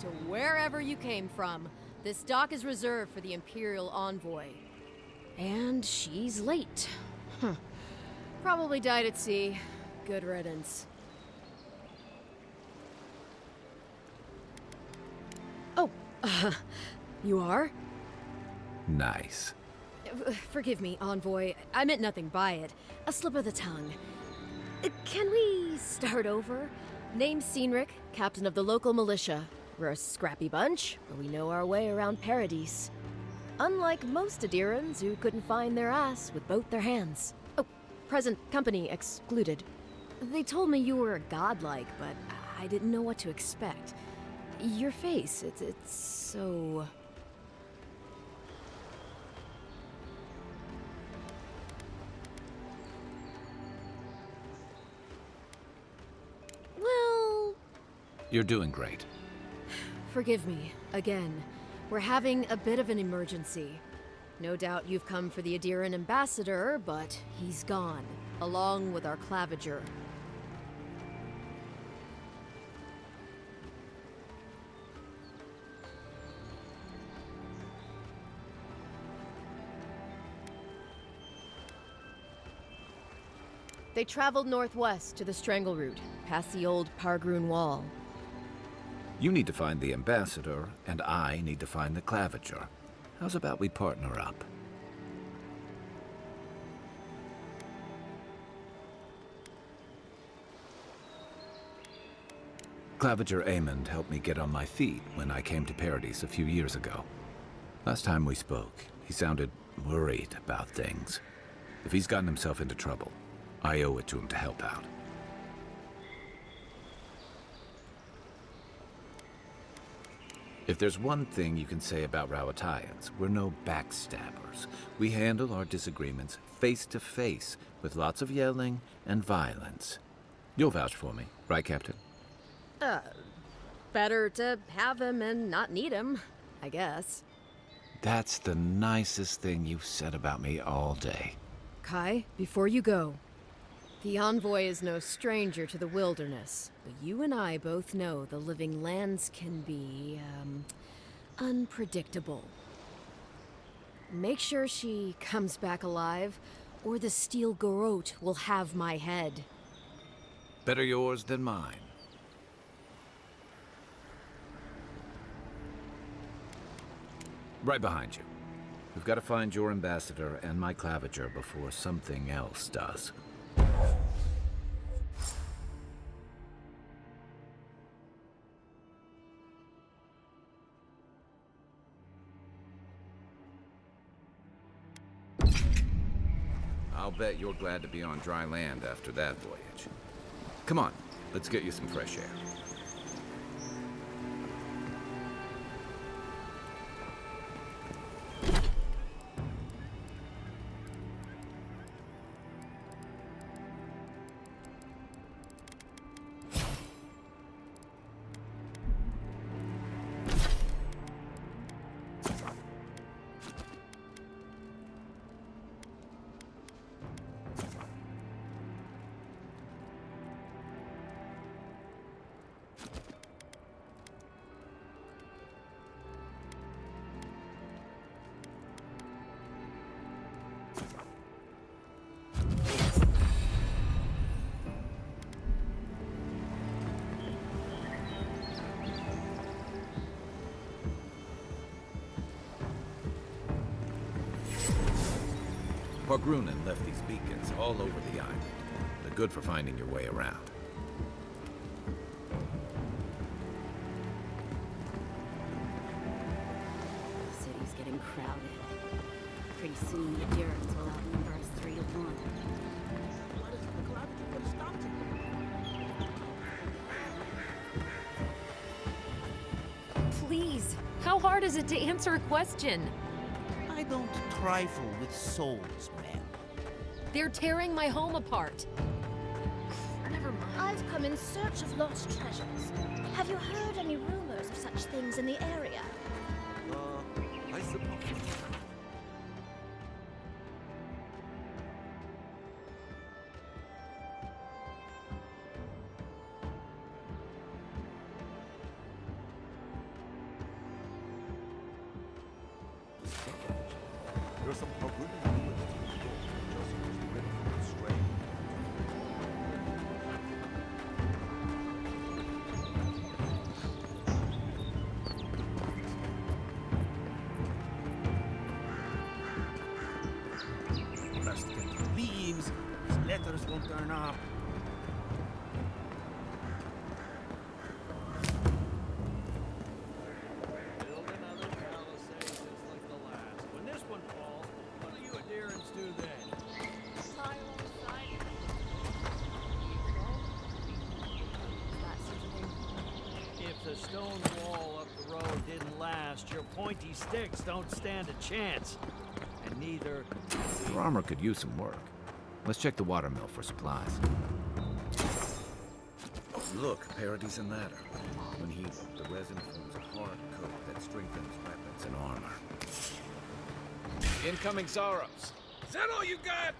to wherever you came from. This dock is reserved for the Imperial Envoy. And she's late. Probably died at sea. Good riddance. Oh, you are? Nice. Forgive me, Envoy. I meant nothing by it. A slip of the tongue. Can we start over? Name's Cynric, captain of the local militia. We're a scrappy bunch, but we know our way around Paradise. Unlike most Adirans who couldn't find their ass with both their hands. Oh, present company excluded. They told me you were godlike, but I didn't know what to expect. Your face, it's so... Well... You're doing great. Forgive me, again. We're having a bit of an emergency. No doubt you've come for the Adiran ambassador, but he's gone, along with our claviger. They traveled northwest to the Strangle Route, past the old Pargroon Wall. You need to find the ambassador, and I need to find the claviger. How's about we partner up? Claviger Amond helped me get on my feet when I came to Paradise a few years ago. Last time we spoke, he sounded worried about things. If he's gotten himself into trouble, I owe it to him to help out. If there's one thing you can say about Rawatayans, we're no backstabbers. We handle our disagreements face to face, with lots of yelling and violence. You'll vouch for me, right, Captain? Better to have him and not need him, I guess. That's the nicest thing you've said about me all day. Kai, before you go, the Envoy is no stranger to the wilderness, but you and I both know the living lands can be, unpredictable. Make sure she comes back alive, or the Steel Garrote will have my head. Better yours than mine. Right behind you. We've got to find your ambassador and my claviger before something else does. I'll bet you're glad to be on dry land after that voyage. Come on, let's get you some fresh air. Pargrunen left these beacons all over the island. They're good for finding your way around. The city's getting crowded. Pretty soon the Adirans will outnumber us 3 to 1. Why doesn't the collaborative put a stop to it? Please, how hard is it to answer a question? I don't trifle with souls, man. They're tearing my home apart. Never mind. I've come in search of lost treasures. Have you heard any rumors of such things in the area? I suppose. Best get the leaves. These letters won't turn up. Build another palisade just like the last. When this one falls, what do you adherents do then? Tie alongside it. That sort of thing. If the stone wall up the road didn't last, your pointy sticks don't stand a chance. And neither... Your armor could use some work. Let's check the watermill for supplies. Look, Parady's and ladder. When heated, the resin forms a hard coat that strengthens weapons and armor. Incoming Zaros. Is that all you got?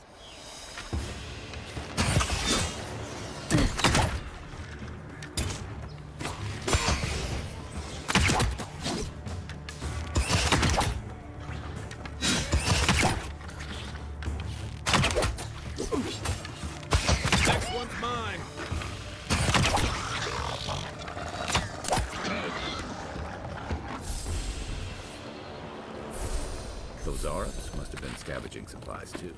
Next one's mine. Those Arabs must have been scavenging supplies too.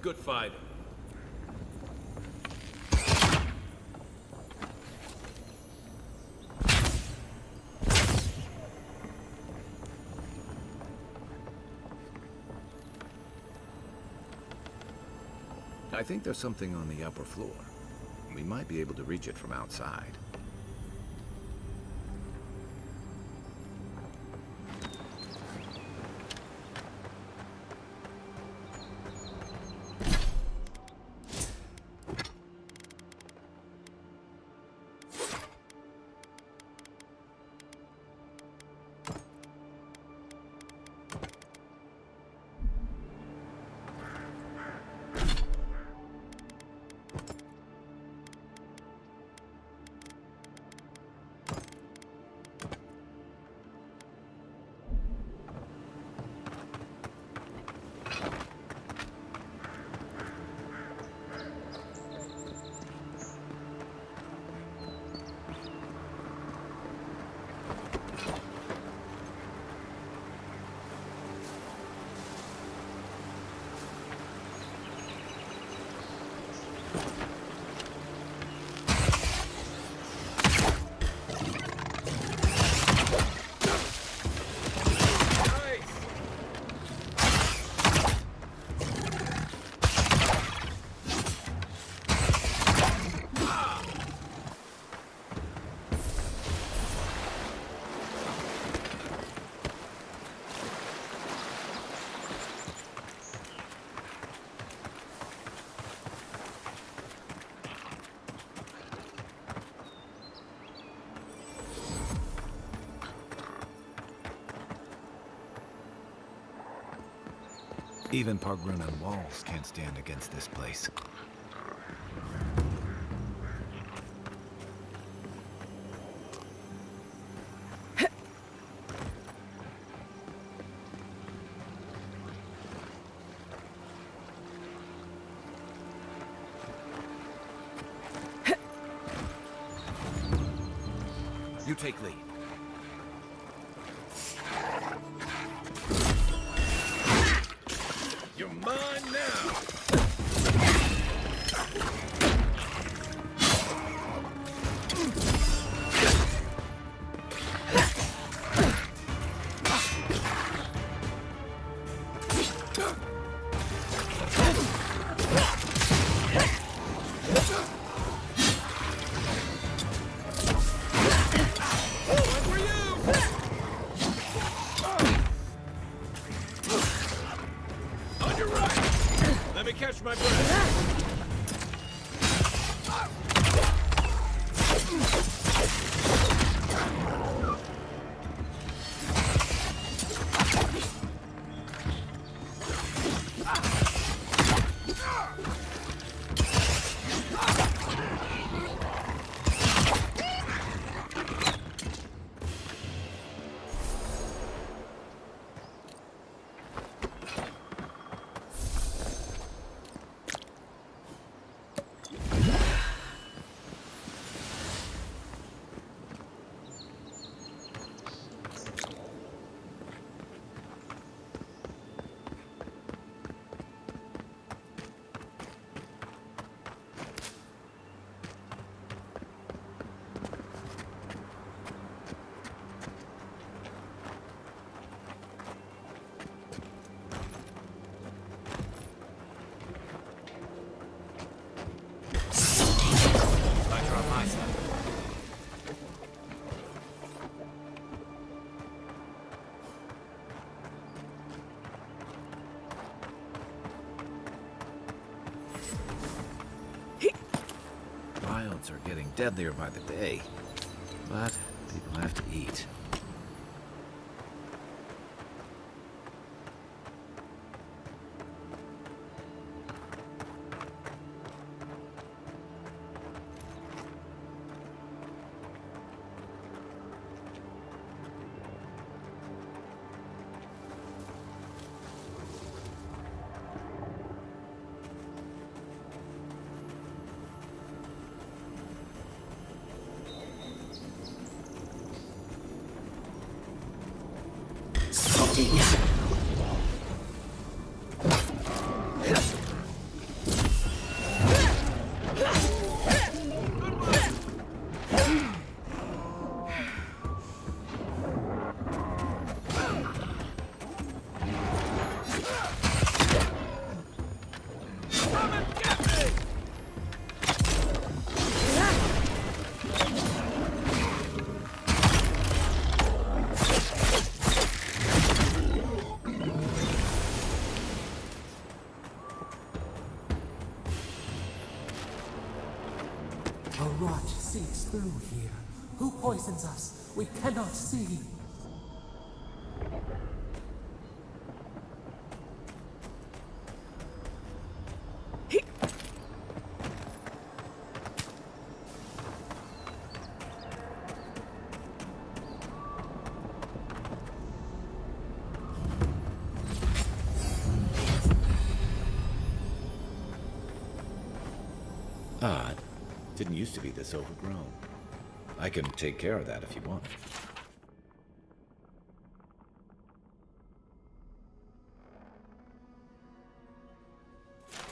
Good fight. I think there's something on the upper floor. We might be able to reach it from outside. Even Pargrunan walls can't stand against this place. You take lead. You're mine now! Let me catch my breath. bastards are getting deadlier by the day. But people have to eat. A rot seeps through here. Who poisons us? We cannot see. Odd. Didn't used to be this overgrown. I can take care of that if you want.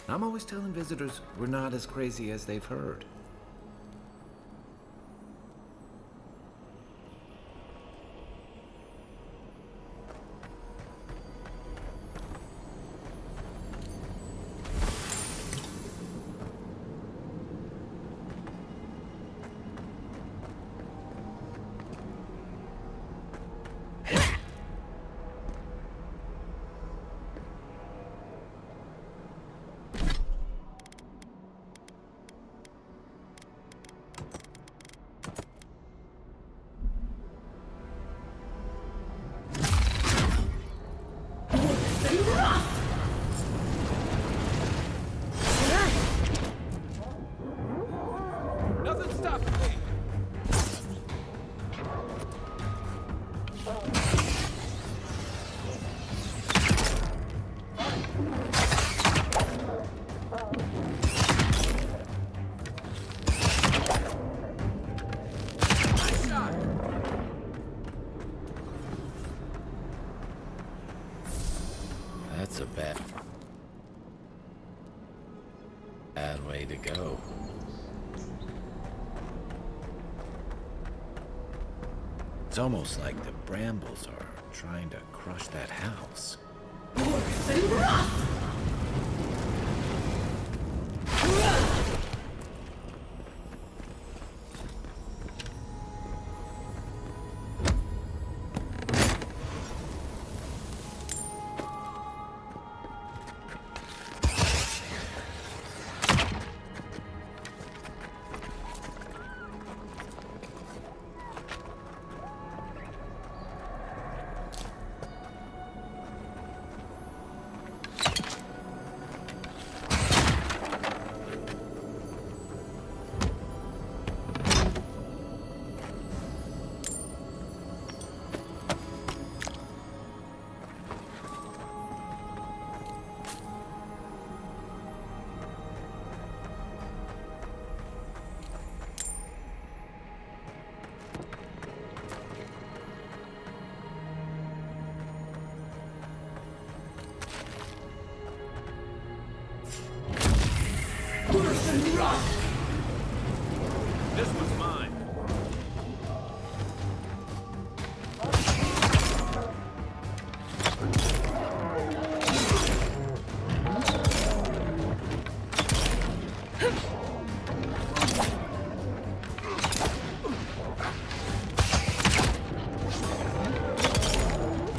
I'm always telling visitors we're not as crazy as they've heard. Nothing stopping me. Nice shot. That's a bad way to go. It's almost like the brambles are trying to crush that house. This one's mine.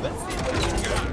Let's see what we got.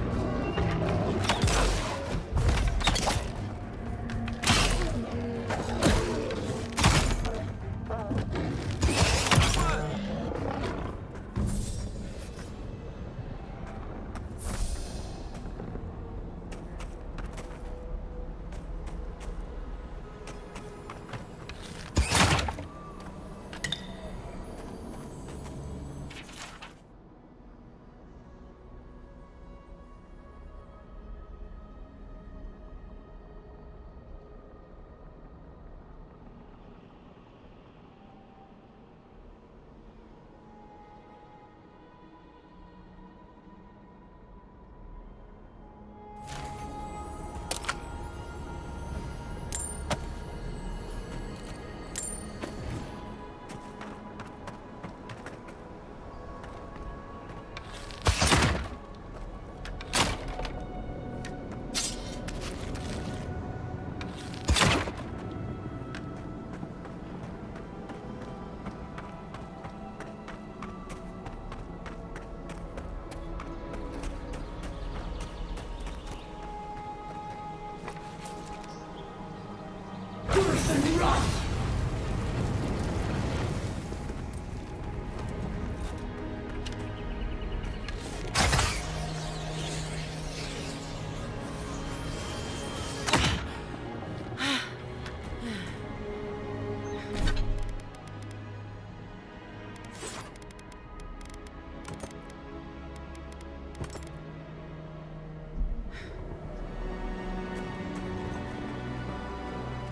Then run!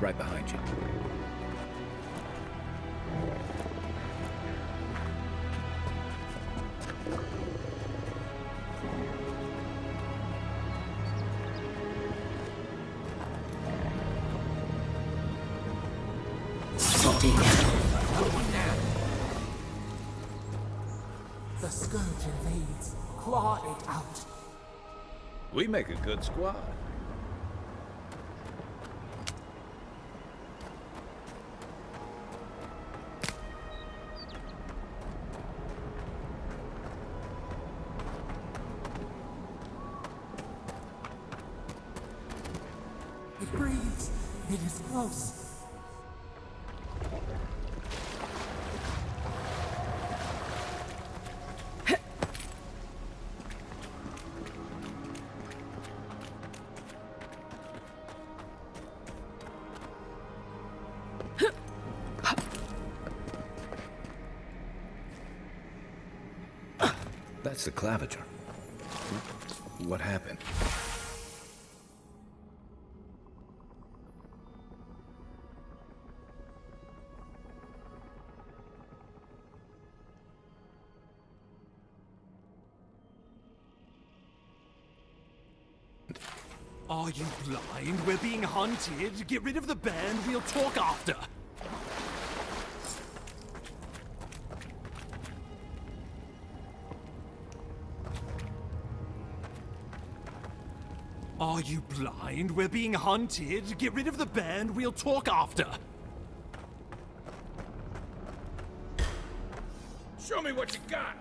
Right behind you. The scourge invades. Claw it out. We make a good squad. It breathes. It is close. That's the claviger. What happened? Are you blind? We're being hunted. Get rid of the band. We'll talk after. Are you blind? We're being hunted. Get rid of the band. We'll talk after. Show me what you got!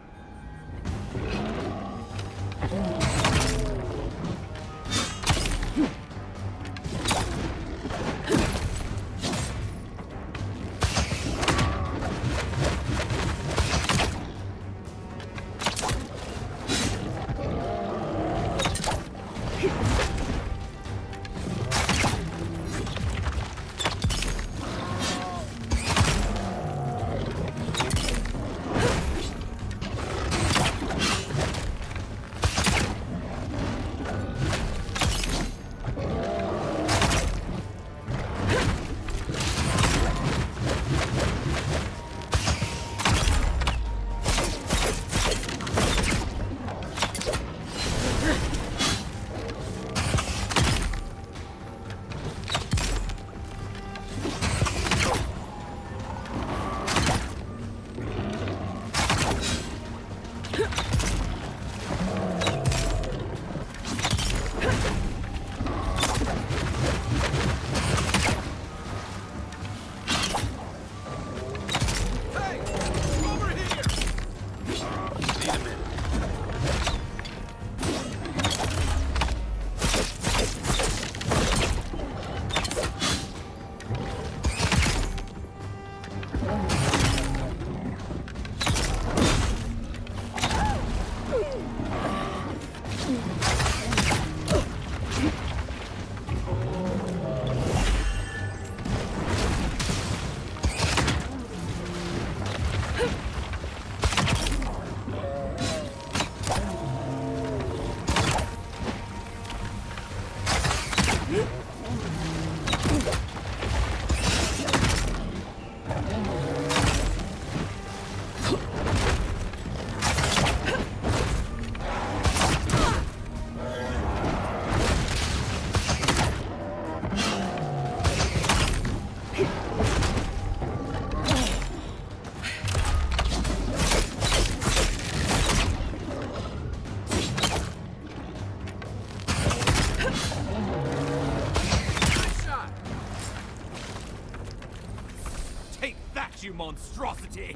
You monstrosity!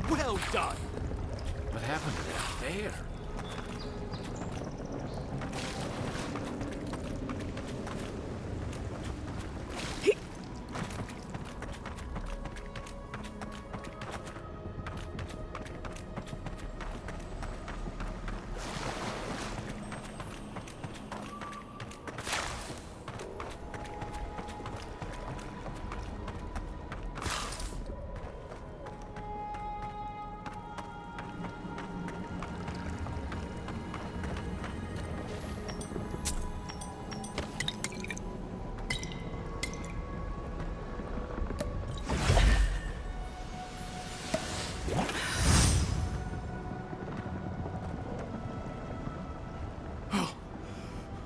Well done! What happened to that bear?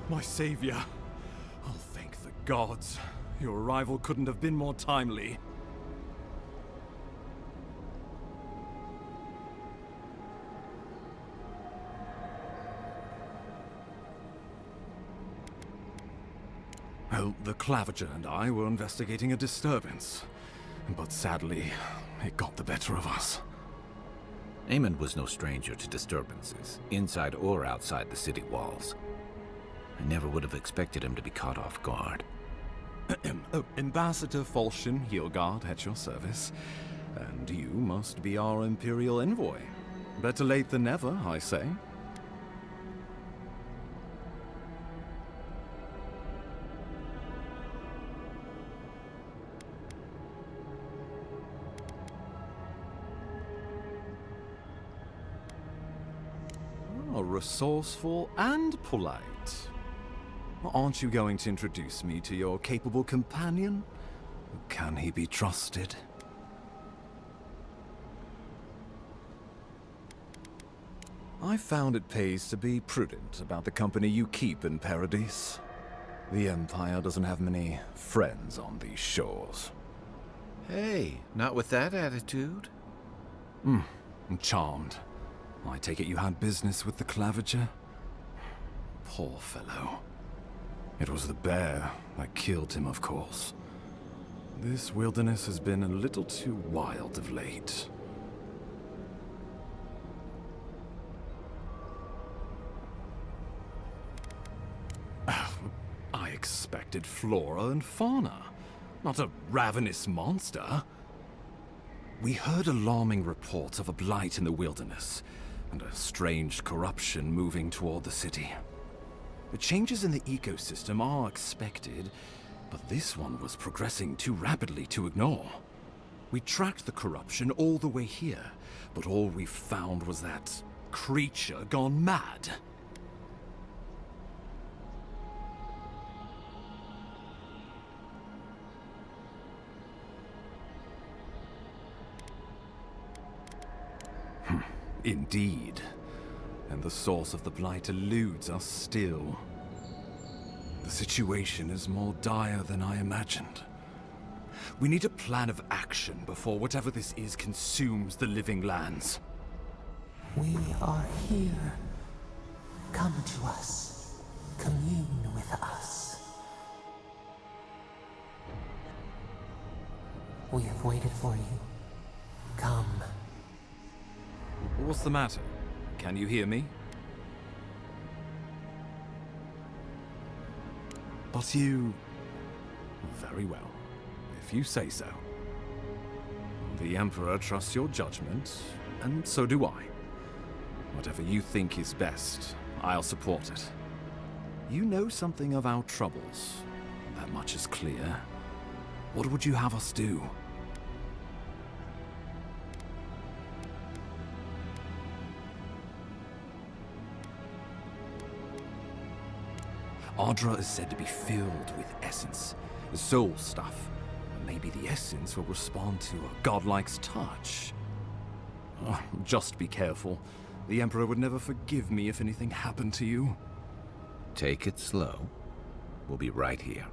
My savior. Oh, thank the gods. Your arrival couldn't have been more timely. Well, the Clavager and I were investigating a disturbance. But sadly, it got the better of us. Amon was no stranger to disturbances, inside or outside the city walls. I never would have expected him to be caught off guard. Ambassador Falchion Heelguard at your service. And you must be our Imperial envoy. Better late than never, I say. Oh, resourceful and polite. Aren't you going to introduce me to your capable companion? Can he be trusted? I found it pays to be prudent about the company you keep in Paradise. The Empire doesn't have many friends on these shores. Hey, not with that attitude. I'm charmed. I take it you had business with the Clavager? Poor fellow. It was the bear that killed him, of course. This wilderness has been a little too wild of late. I expected flora and fauna, not a ravenous monster. We heard alarming reports of a blight in the wilderness, and a strange corruption moving toward the city. The changes in the ecosystem are expected, but this one was progressing too rapidly to ignore. We tracked the corruption all the way here, but all we found was that creature gone mad. Indeed. And the source of the blight eludes us still. The situation is more dire than I imagined. We need a plan of action before whatever this is consumes the living lands. We are here. Come to us. Commune with us. We have waited for you. Come. What's the matter? Can you hear me? But you... Very well, if you say so. The Emperor trusts your judgment, and so do I. Whatever you think is best, I'll support it. You know something of our troubles. That much is clear. What would you have us do? Ardra is said to be filled with essence, soul stuff. Maybe the essence will respond to a godlike's touch. Oh, just be careful. The Emperor would never forgive me if anything happened to you. Take it slow. We'll be right here.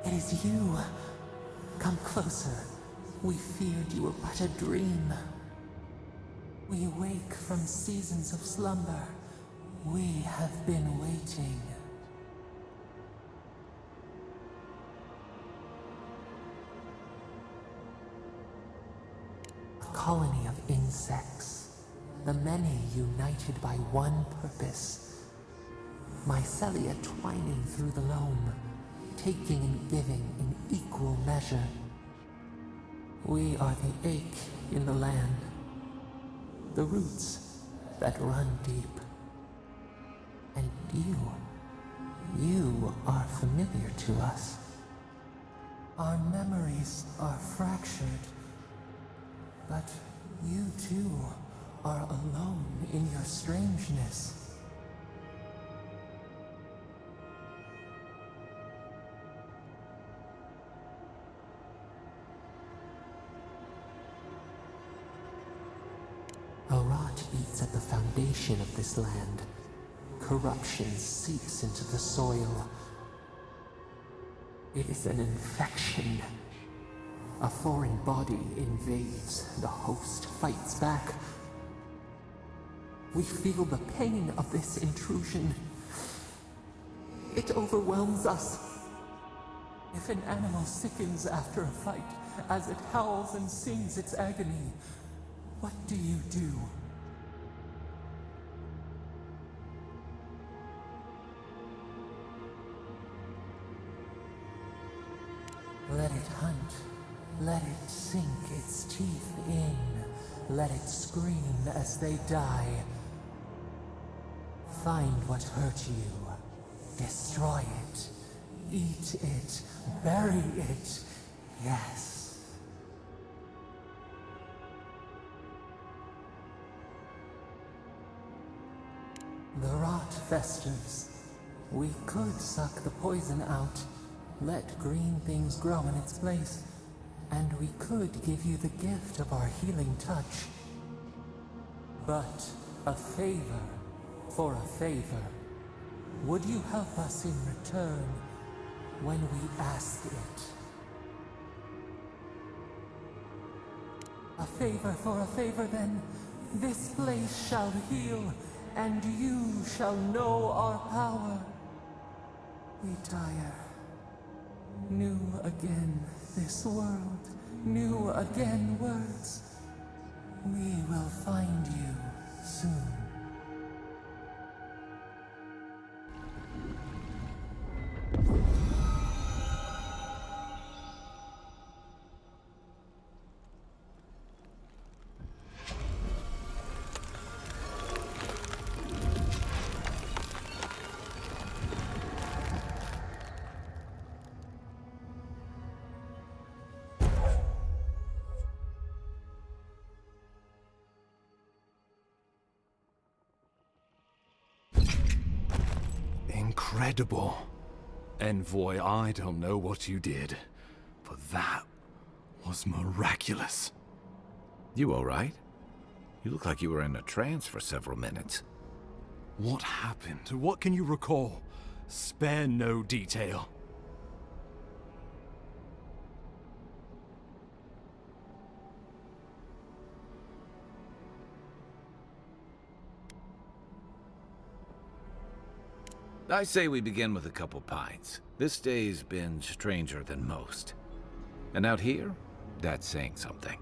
It is you. Come closer. We feared you were but a dream. We awake from seasons of slumber. We have been waiting. A colony of insects. The many united by one purpose. Mycelia twining through the loam, taking and giving in equal measure. We are the ache in the land, the roots that run deep. And You are familiar to us. Our memories are fractured, but you too are alone in your strangeness. A rot eats at the foundation of this land. Corruption seeps into the soil. It is an infection. A foreign body invades, the host fights back. We feel the pain of this intrusion. It overwhelms us. If an animal sickens after a fight, as it howls and sings its agony, what do you do? Let it hunt. Let it sink its teeth in. Let it scream as they die. Find what hurt you. Destroy it. Eat it. Bury it. Yes. The rot festers. We could suck the poison out. Let green things grow in its place. And we could give you the gift of our healing touch. But a favor for a favor. Would you help us in return when we ask it? A favor for a favor then. This place shall heal, and you shall know our power. We tire. New again this world, new again words. We will find you soon. Incredible. Envoy, I don't know what you did, but that was miraculous. You all right? You look like you were in a trance for several minutes. What happened? What can you recall? Spare no detail. I say we begin with a couple pints. This day's been stranger than most. And out here, that's saying something.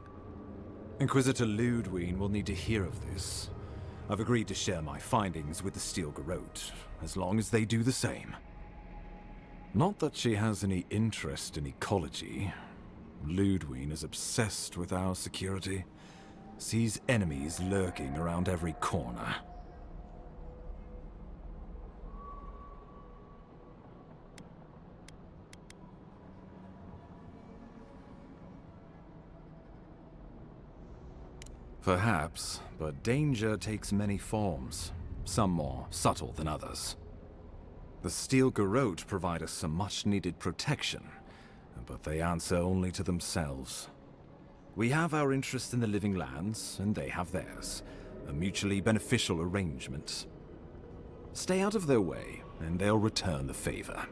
Inquisitor Ludwig will need to hear of this. I've agreed to share my findings with the Steel Garrote, as long as they do the same. Not that she has any interest in ecology. Ludwig is obsessed with our security. Sees enemies lurking around every corner. Perhaps, but danger takes many forms, some more subtle than others. The Steel Garrote provide us some much-needed protection, but they answer only to themselves. We have our interest in the living lands, and they have theirs, a mutually beneficial arrangement. Stay out of their way, and they'll return the favor.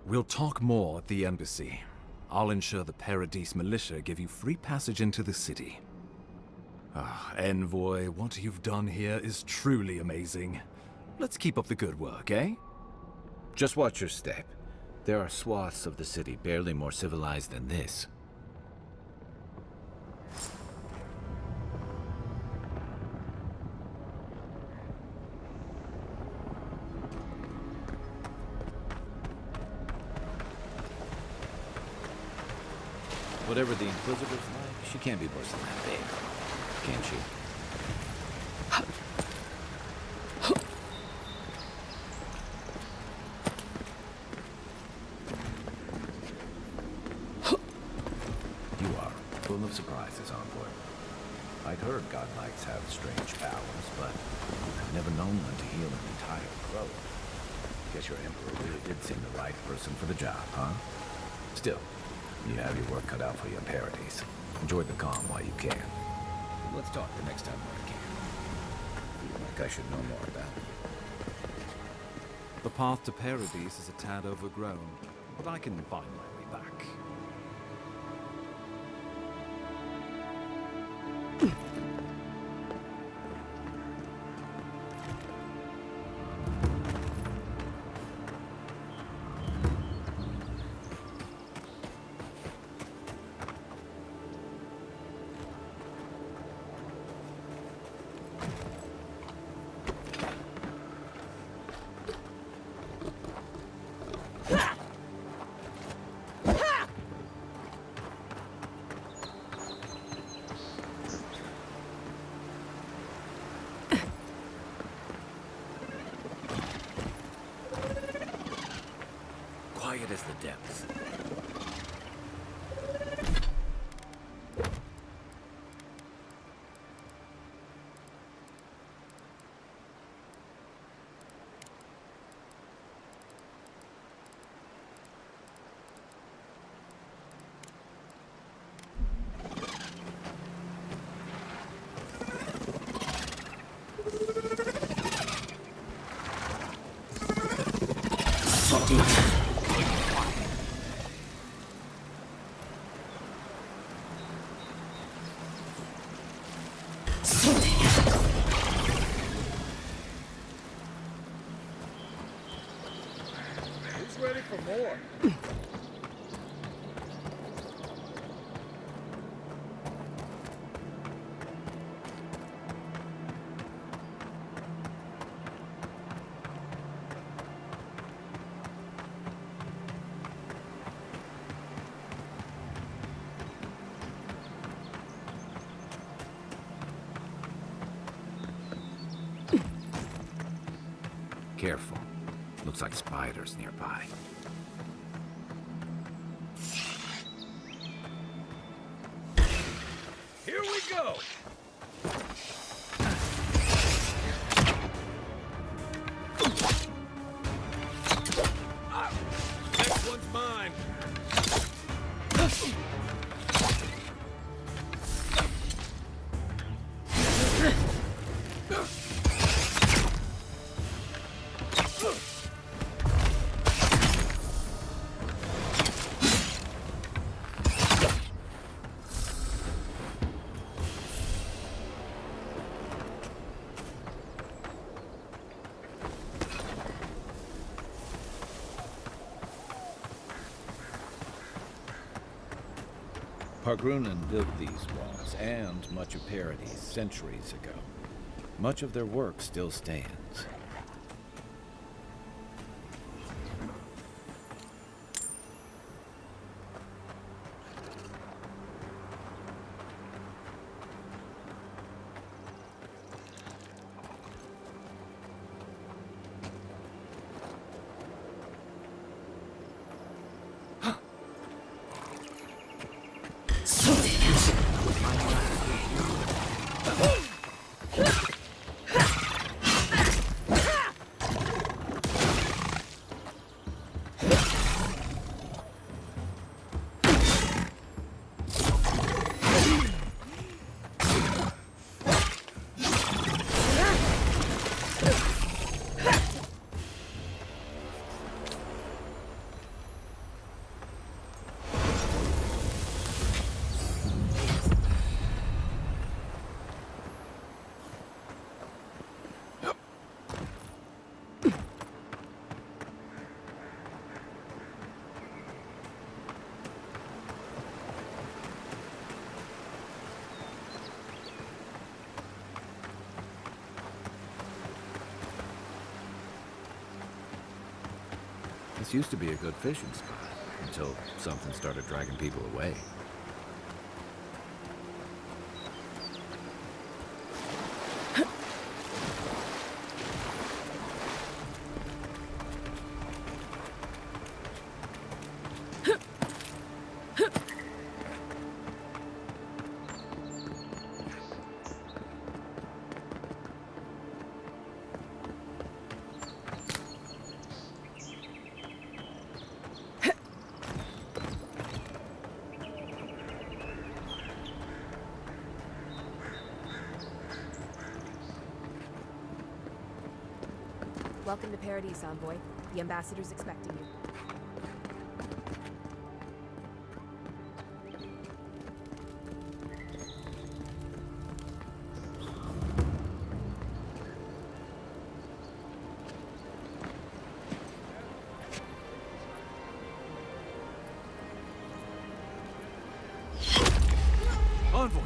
We'll talk more at the embassy. I'll ensure the Paradise militia give you free passage into the city. Envoy, what you've done here is truly amazing. Let's keep up the good work, eh? Just watch your step. There are swaths of the city barely more civilized than this. Whatever the Inquisitor's like, she can't be worse than that babe. Can she? You are full of surprises, Envoy. I'd heard godlikes have strange powers, but I've never known one to heal an entire crow. Guess your Emperor really did seem the right person for the job, huh? Still, you have your work cut out for you in Paradise. Enjoy the calm while you can. Let's talk the next time we're in camp. Feel like I should know more about it. The path to Paradise is a tad overgrown, but I can find my way back. Quiet as the depths. Who's ready for more? Careful. Looks like spiders nearby. Here we go! Next one's mine! Pargrunan built these walls and much of Paradise centuries ago. Much of their work still stands. This used to be a good fishing spot, until something started dragging people away. Welcome to Paradise, Envoy. The ambassador's expecting you. Envoy!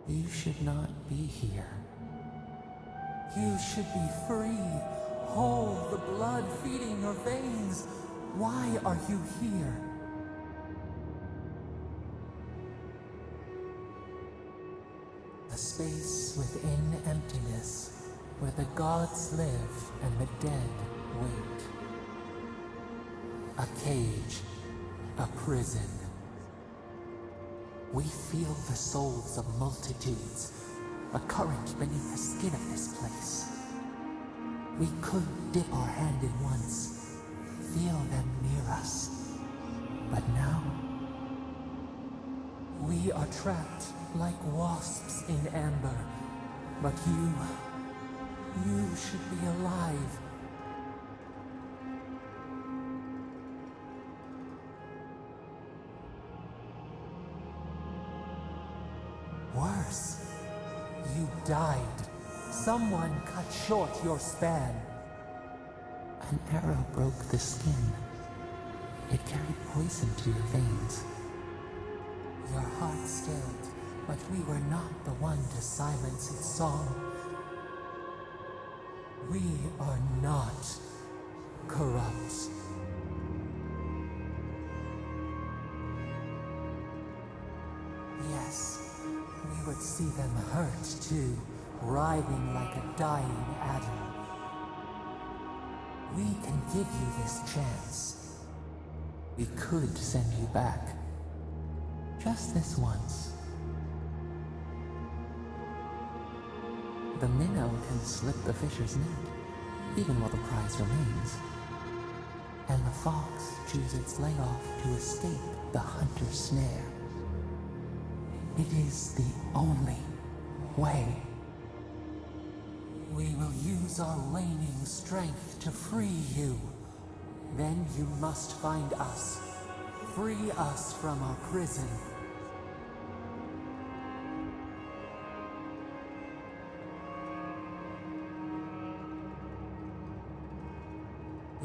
You should not be here. You should be free, whole, the blood feeding your veins. Why are you here? A space within emptiness, where the gods live and the dead wait. A cage, a prison. We feel the souls of multitudes, a current beneath the skin of this place. We could dip our hand in once, feel them near us. But now, we are trapped like wasps in amber. But you should be alive. Worse, you died. Someone cut short your span. An arrow broke the skin. It carried poison to your veins. Your heart stilled, but we were not the one to silence its song. We are not corrupt. Yes, we would see them hurt too, writhing like a dying adder. We can give you this chance. We could send you back. Just this once. The minnow can slip the fisher's net, even while the prize remains. And the fox chews its leg off to escape the hunter's snare. It is the only way. We will use our waning strength to free you. Then you must find us. Free us from our prison.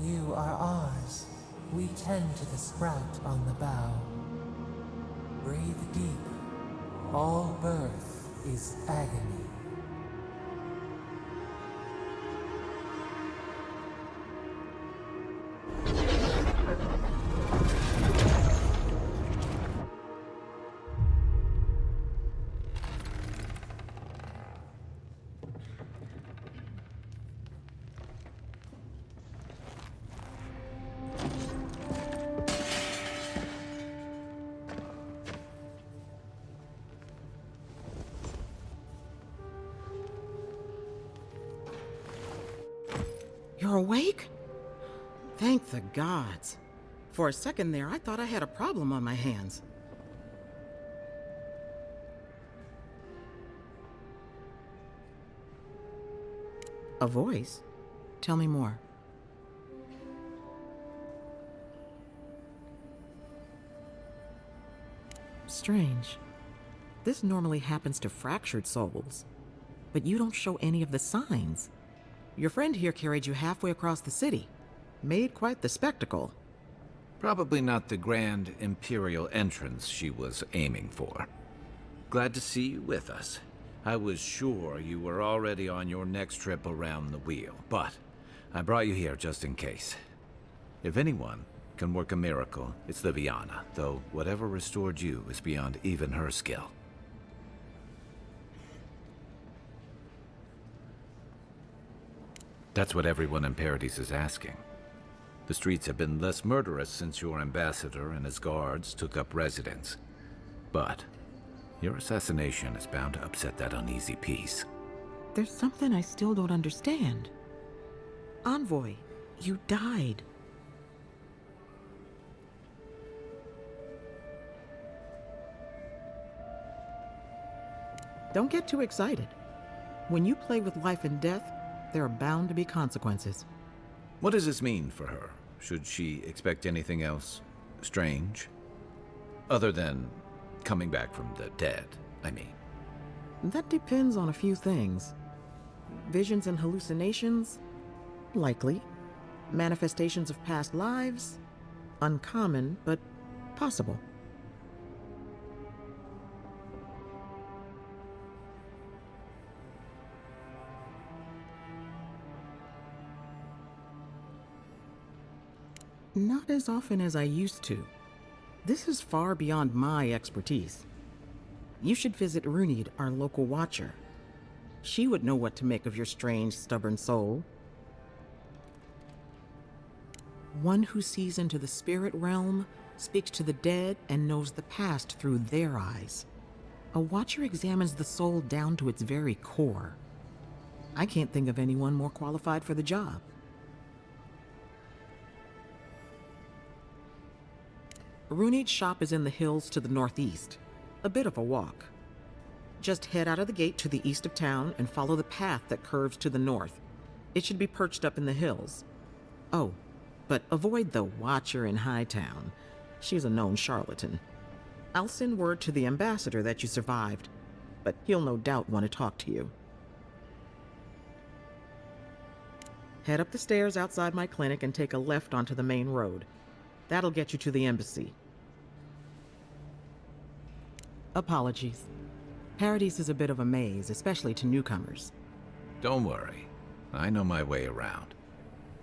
You are ours. We tend to the sprout on the bough. Breathe deep. All birth is agony. You're awake? Thank the gods. For a second there, I thought I had a problem on my hands. A voice? Tell me more. Strange. This normally happens to fractured souls, but you don't show any of the signs. Your friend here carried you halfway across the city. Made quite the spectacle. Probably not the grand Imperial entrance she was aiming for. Glad to see you with us. I was sure you were already on your next trip around the wheel, but I brought you here just in case. If anyone can work a miracle, it's Liviana, though whatever restored you is beyond even her skill. That's what everyone in Paradise is asking. The streets have been less murderous since your ambassador and his guards took up residence. But your assassination is bound to upset that uneasy peace. There's something I still don't understand. Envoy, you died. Don't get too excited. When you play with life and death, there are bound to be consequences. What does this mean for her? Should she expect anything else strange? Other than coming back from the dead, I mean. That depends on a few things. Visions and hallucinations? Likely. Manifestations of past lives? Uncommon, but possible. Not as often as I used to. This is far beyond my expertise. You should visit Runid, our local watcher. She would know what to make of your strange, stubborn soul. One who sees into the spirit realm, speaks to the dead, and knows the past through their eyes. A watcher examines the soul down to its very core. I can't think of anyone more qualified for the job. Runid's shop is in the hills to the northeast. A bit of a walk. Just head out of the gate to the east of town and follow the path that curves to the north. It should be perched up in the hills. Oh, but avoid the Watcher in Hightown. She's a known charlatan. I'll send word to the ambassador that you survived, but he'll no doubt want to talk to you. Head up the stairs outside my clinic and take a left onto the main road. That'll get you to the embassy. Apologies. Paradise is a bit of a maze, especially to newcomers. Don't worry. I know my way around.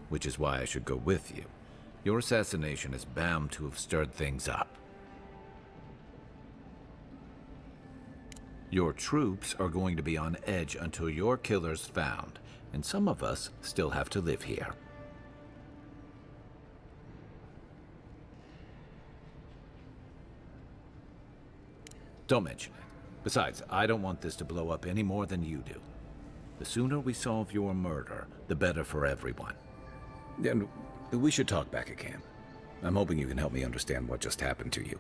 Which is why I should go with you. Your assassination is bound to have stirred things up. Your troops are going to be on edge until your killer's found, and some of us still have to live here. Don't mention it. Besides, I don't want this to blow up any more than you do. The sooner we solve your murder, the better for everyone. And we should talk back again. I'm hoping you can help me understand what just happened to you.